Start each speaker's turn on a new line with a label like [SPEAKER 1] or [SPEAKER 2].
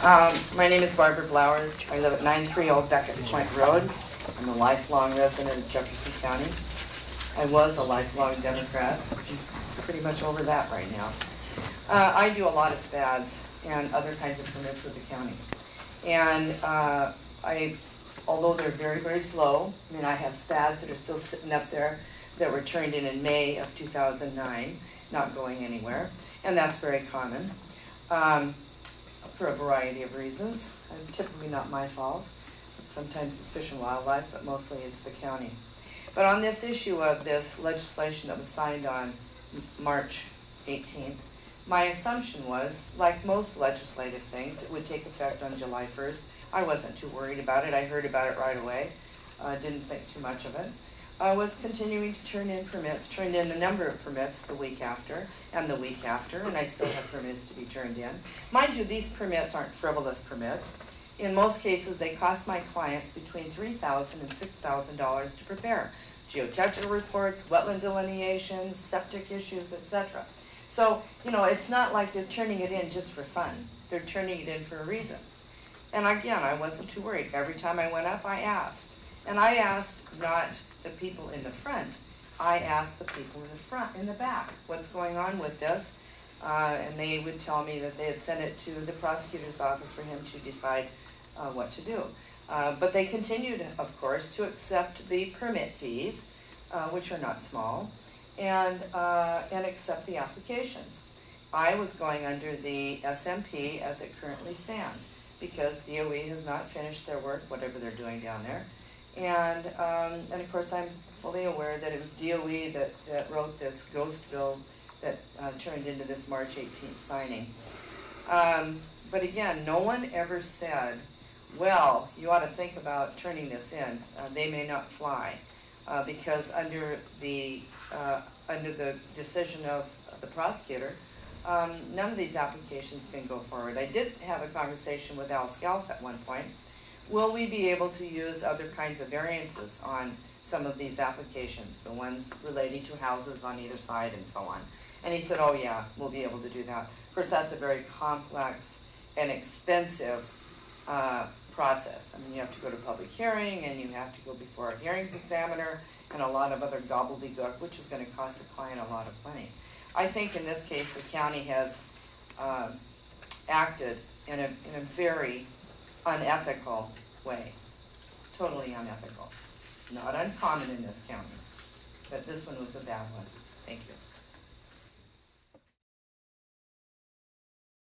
[SPEAKER 1] My name is Barbara Blowers. I live at 930 Beckett Point Road. I'm a lifelong resident of Jefferson County. I was a lifelong Democrat. I'm pretty much over that right now. I do a lot of SPADs and other kinds of permits with the county. And although they're very, very slow, I mean, I have SPADs that are still sitting up there that were turned in May of 2009, not going anywhere, and that's very common for a variety of reasons. Typically not my fault. Sometimes it's Fish and Wildlife, but mostly it's the county. But on this issue of this legislation that was signed on March 18th, my assumption was, like most legislative things, it would take effect on July 1st. I wasn't too worried about it. I heard about it right away. Didn't think too much of it. I was continuing to turn in permits, turned in a number of permits the week after and the week after, and I still have permits to be turned in. Mind you, these permits aren't frivolous permits. In most cases, they cost my clients between $3,000 and $6,000 to prepare. Geotechnical reports, wetland delineations, septic issues, etc. So, it's not like they're turning it in just for fun. They're turning it in for a reason. And again, I wasn't too worried. Every time I went up, I asked. And I asked not the people in the front. I asked the people in the back, what's going on with this? And they would tell me that they had sent it to the prosecutor's office for him to decide what to do. But they continued, of course, to accept the permit fees, which are not small, and accept the applications. I was going under the SMP as it currently stands, because DOE has not finished their work, whatever they're doing down there. And of course, I'm fully aware that it was DOE that wrote this ghost bill that turned into this March 18th signing. But again, no one ever said, well, you ought to think about turning this in. They may not fly, because under the decision of the prosecutor, none of these applications can go forward. I did have a conversation with Al Scalf at one point. Will we be able to use other kinds of variances on some of these applications, the ones relating to houses on either side and so on? And he said, oh yeah, we'll be able to do that. Of course, that's a very complex and expensive process. I mean, you have to go to public hearing, and you have to go before a hearings examiner, and a lot of other gobbledygook, which is going to cost the client a lot of money. I think in this case, the county has acted in a very unethical way, totally unethical. Not uncommon in this county, but this one was a bad one. Thank you.